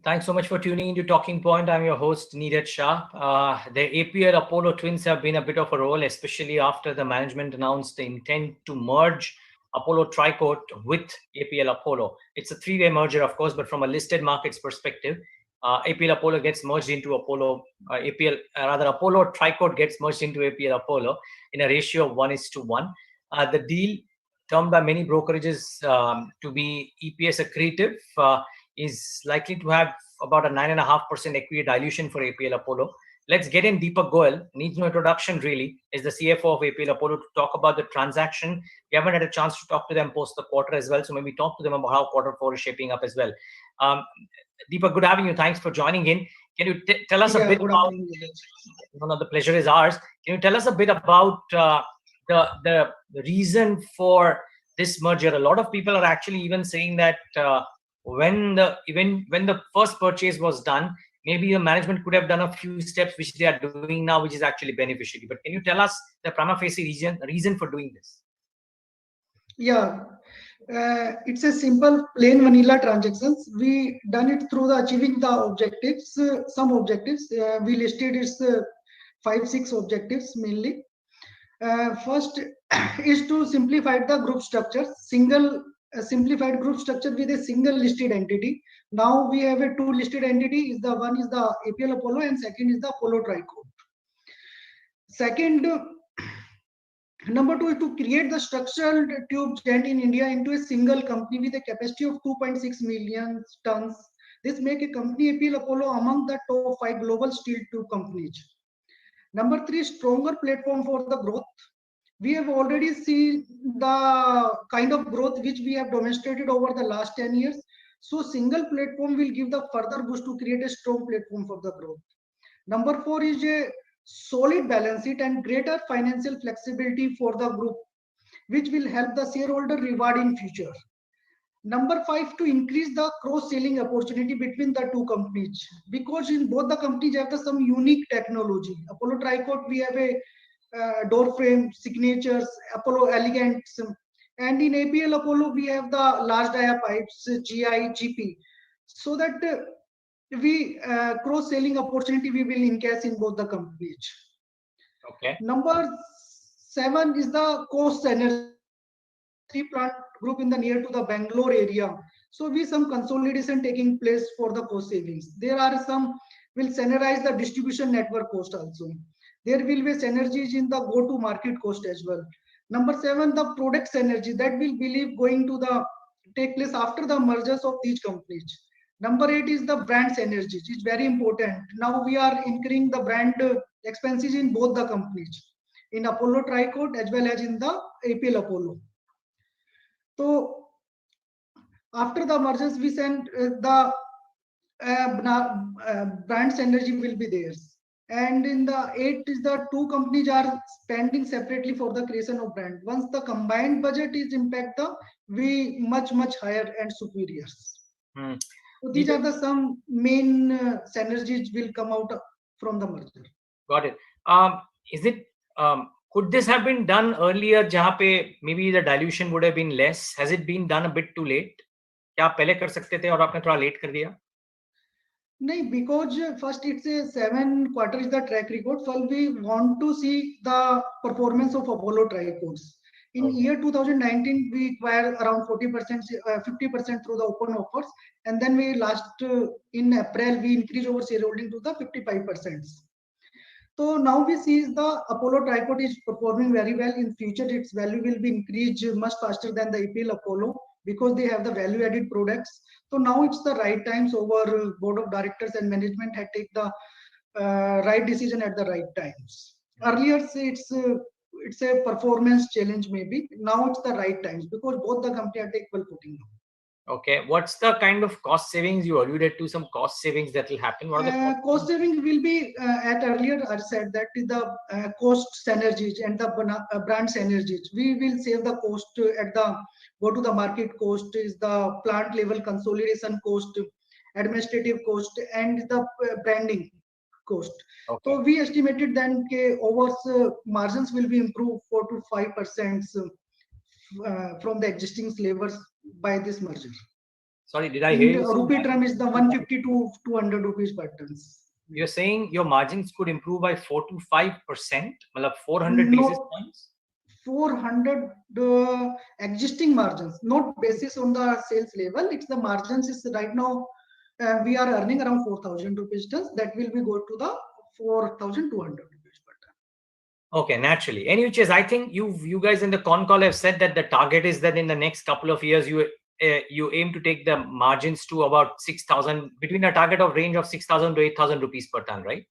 Thanks so much for tuning into Talking Point. I'm your host, Niraj Shah. The APL Apollo twins have been a bit of a role, especially after the management announced the intent to merge Apollo Tricoat with APL Apollo. It's a three-way merger, of course, but from a listed markets perspective, APL Apollo gets merged into Apollo Tricoat gets merged into APL Apollo in a ratio of 1:1. The deal, termed by many brokerages to be EPS accretive, is likely to have about a 9.5% equity dilution for APL Apollo. Let's get in. Deepak Goyal, needs no introduction really, is the CFO of APL Apollo, to talk about the transaction. We haven't had a chance to talk to them post the quarter as well, so maybe talk to them about how Q4 is shaping up as well. Deepak, good having you. Thanks for joining in. Can you tell us a bit about, the pleasure is ours. Can you tell us a bit about the reason for this merger? A lot of people are actually even saying that when the first purchase was done, maybe the management could have done a few steps which they are doing now, which is actually beneficial. But can you tell us the prima facie reason for doing this? Yeah, it's a simple plain vanilla transactions. We done it through the achieving the objectives, some objectives. We listed its 5-6 objectives mainly. First is to simplify the group structure, simplified group structure with a single listed entity. Now we have a two listed entity. One is the APL Apollo and second is the Apollo Tricoat. Second, number two is to create the structural tube giant in India into a single company with a capacity of 2.6 million tons. This make a company APL Apollo among the top 5 global steel tube companies. Number three, stronger platform for the growth. We have already seen the kind of growth which we have demonstrated over the last 10 years. So single platform will give the further boost to create a strong platform for the growth. Number four is a solid balance sheet and greater financial flexibility for the group, which will help the shareholder reward in future. Number five, to increase the cross-selling opportunity between the two companies, because in both the companies have some unique technology. Apollo Tricoat, we have a door frame, signatures, Apollo Elegants, and in APL Apollo, we have the large dia pipes, GI, GP, so that we cross-selling opportunity we will encash in both the companies. Okay. Number 7 is the cost synergy. 3 plant group in the near to the Bangalore area. So we some consolidation taking place for the cost savings. There are some will synergize the distribution network cost also. There will be synergies in the go-to-market cost as well. Number 7, the product synergy that will believe going to the take place after the mergers of these companies. Number 8 is the brand synergies. It's very important. Now we are incurring the brand expenses in both the companies, in Apollo Tricoat as well as in the APL Apollo. So after the mergers, we send the brand synergy will be theirs. And in the 8 is the two companies are spending separately for the creation of brand. Once the combined budget is impact the we much higher and superiors. So these are the some main synergies will come out from the merger. Got it. Is it could this have been done earlier, jahan pe maybe the dilution would have been less? Has it been done a bit too late? क्या आप पहले कर सकते थे और आपने थोड़ा late कर दिया? नहीं, because first it's a 7 quarters the track record. So we want to see the performance of Apollo Tricoats. In year 2019, we acquired around 40%, 50% through the open offers, and then we in April we increased our shareholding to the 55%. So now we see the Apollo Tricoat is performing very well. In future, its value will be increased much faster than the APL Apollo because they have the value-added products. So now it's the right time. So our board of directors and management had take the right decision at the right times. Earlier, it's a performance challenge maybe. Now it's the right times because both the company are take equal footing now. Okay, what's the kind of cost savings you alluded to? Some cost savings that will happen. What are the cost savings will be at earlier I said that the cost synergies and the brand synergies. We will save the cost at the go to the market cost is the plant level consolidation cost, administrative cost, and the branding cost. Okay. So we estimated then over margins will be improved 4 to 5% from the existing levels by this merger. Sorry, did I In hear you? rupee term is the 150 to 200 rupees per tons. You're saying your margins could improve by 4 to 5%, मतलब 400 basis No, points? 400 existing margins, not basis on the sales level. It's the margins is right now we are earning around 4,000 rupees tons. That will be go to the 4,200 rupees per ton. Okay, naturally. Any which is, I think you guys in the con call have said that the target is that in the next couple of years you aim to take the margins to about 6,000, between a target of range of 6,000 to 8,000 rupees per ton, right?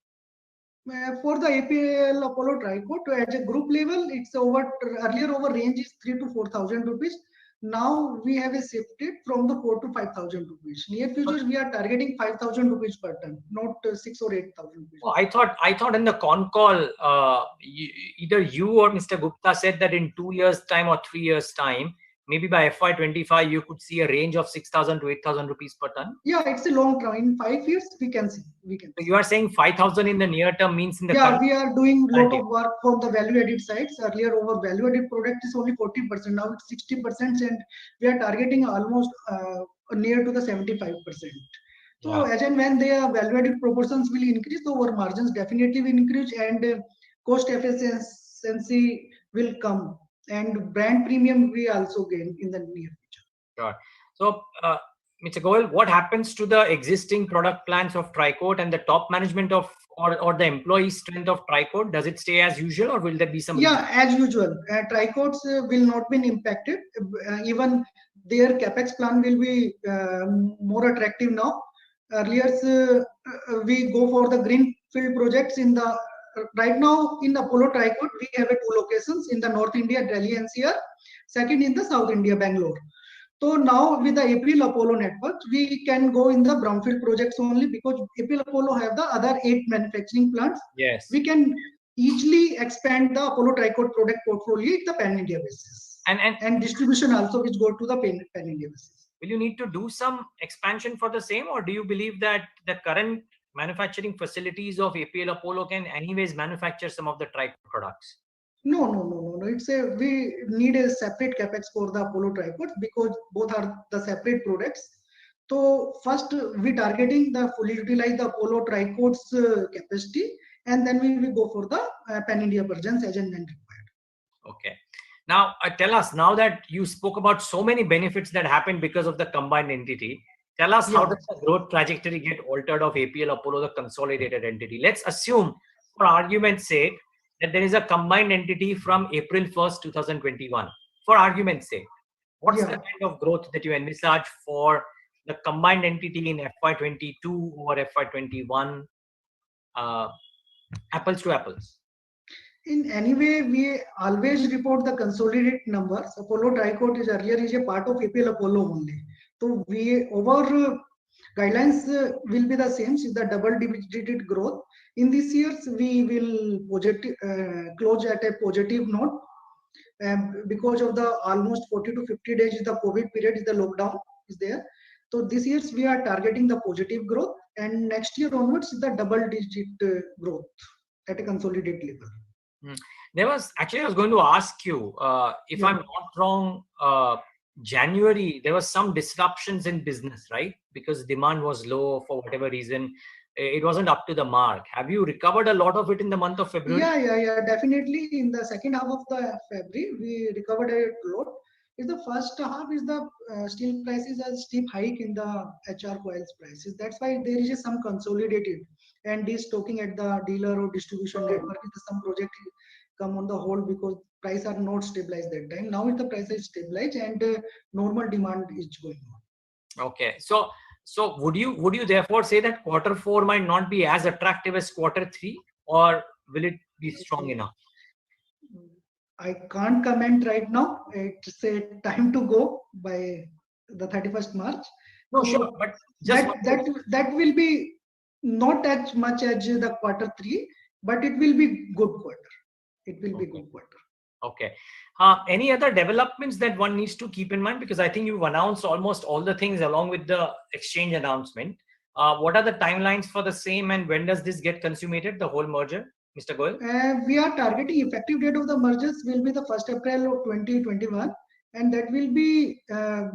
For the APL Apollo Tricoat, at a group level, it's over earlier over range is 3 to 4,000 rupees. Now we have a shifted from the 4 to 5,000 rupees. Near future, we are targeting 5,000 rupees per ton, not 6 or 8,000 rupees. Oh, I thought in the con call, either you or Mr. Gupta said that in 2 years' time or 3 years' time, maybe by FY25, you could see a range of 6,000 to 8,000 rupees per ton. Yeah, it's a long term. In 5 years, we can see. So you are saying 5,000 in the near term means in the yeah, we are doing a lot of work for the value added sides. Earlier, our value added product is only 40%. Now it's 60%, and we are targeting almost near to the 75%. So as and when their value added proportions will increase, so our margins definitely will increase, and cost efficiency will come, and brand premium we also gain in the near future. Sure. So, Mr. Goyal, what happens to the existing product plans of Tricoat and the top management of or the employee strength of Tricoat? Does it stay as usual, or will there be some? Yeah, as usual. Tricoats will not be impacted. Even their capex plan will be more attractive now. Earlier, we go for the greenfield projects in the right now in Apollo Tricoat. We have 2 locations in the North India, Delhi NCR. Second in the South India, Bangalore. So now with the APL Apollo network, we can go in the brownfield projects only, because APL Apollo have the other 8 manufacturing plants. Yes. We can easily expand the Apollo Tricoat product portfolio at the pan-India basis. And distribution also which go to the pan-India basis. Will you need to do some expansion for the same, or do you believe that the current manufacturing facilities of APL Apollo can anyways manufacture some of the Tricoat products? No. It's we need a separate capex for the Apollo Tricoat, because both are the separate products. So first we targeting the fully utilize the Apollo Tricoat's capacity, and then we will go for the pan-India versions as and when required. Okay. Now tell us, now that you spoke about so many benefits that happened because of the combined entity, tell us how does the growth trajectory get altered of APL Apollo, the consolidated entity? Let's assume, for argument's sake, that there is a combined entity from April 1st, 2021. For argument's sake, what's the kind of growth that you envisage for the combined entity in FY22 or FY21? Apples to apples. In any way, we always report the consolidated numbers. Apollo Tricoat is earlier is a part of APL Apollo only. So our guidelines will be the same. So the double-digit growth in these years, we will close at a positive note. Because of the almost 40 to 50 days the COVID period is the lockdown is there. So this years we are targeting the positive growth, and next year onwards the double-digit growth at a consolidated level. There was actually, I was going to ask you, if I'm not wrong, January, there was some disruptions in business, right? Because demand was low for whatever reason. It wasn't up to the mark. Have you recovered a lot of it in the month of February? Yeah, definitely. In the second half of the February, we recovered a lot. In the first half is the steel prices a steep hike in the HR coils prices. That's why there is some consolidated and destocking at the dealer or distribution network. Some project come on the hold because price are not stabilized that time. Now the price is stabilized and normal demand is going on. Okay, so would you therefore say that Q4 might not be as attractive as Q3, or will it be strong enough? I can't comment right now. It's a time to go by the 31st March. No, so sure, but that will be not as much as the Q3, but it will be good quarter. It will be good quarter. Okay. Any other developments that one needs to keep in mind? Because I think you've announced almost all the things along with the exchange announcement. What are the timelines for the same, and when does this get consummated, the whole merger, Mr. Goyal? We are targeting effective date of the mergers will be the 1st April of 2021, and that will be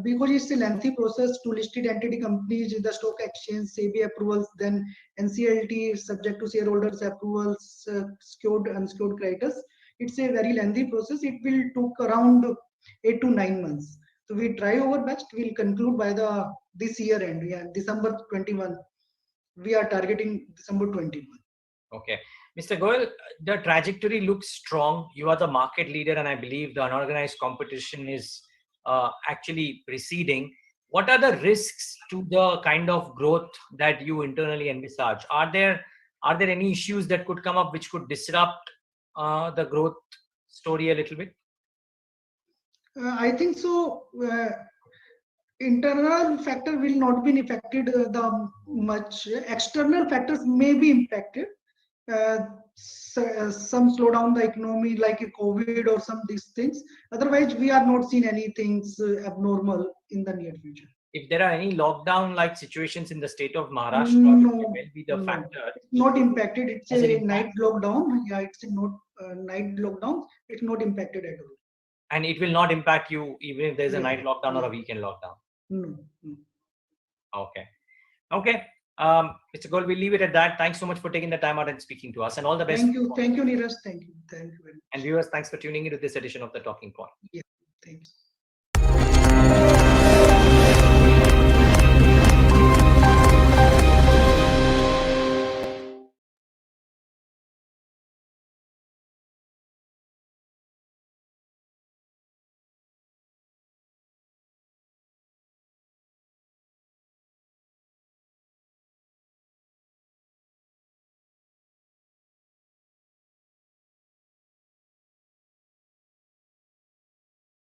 because it's a lengthy process to listed entity companies in the stock exchange, SEBI approvals, then NCLT is subject to shareholders approvals, secured, unsecured creditors. It's a very lengthy process. It will take around 8 to 9 months. So we try our best. We'll conclude by this year end. Yeah, December 21. We are targeting December 21. Okay. Mr. Goyal, the trajectory looks strong. You are the market leader, and I believe the unorganized competition is actually receding. What are the risks to the kind of growth that you internally envisage? Are there any issues that could come up which could disrupt the growth story a little bit? I think so. Internal factor will not be affected the much. External factors may be impacted. Some slowdown the economy like a COVID or some these things. Otherwise, we are not seeing anything abnormal in the near future. If there are any lockdown like situations in the state of Maharashtra, No, which will be the factor. It's not impacted. It's Does it a impact? night lockdown. Yeah, it's a not night lockdown. It's not impacted at all. And it will not impact you even if there's a night lockdown or a weekend lockdown. No. Okay. Okay. Mr. Goyal, we'll leave it at that. Thanks so much for taking the time out and speaking to us, and all the best. Thank you, Niraj. Thank you very much. And viewers, thanks for tuning into this edition of The Talking Point. Yeah, thanks.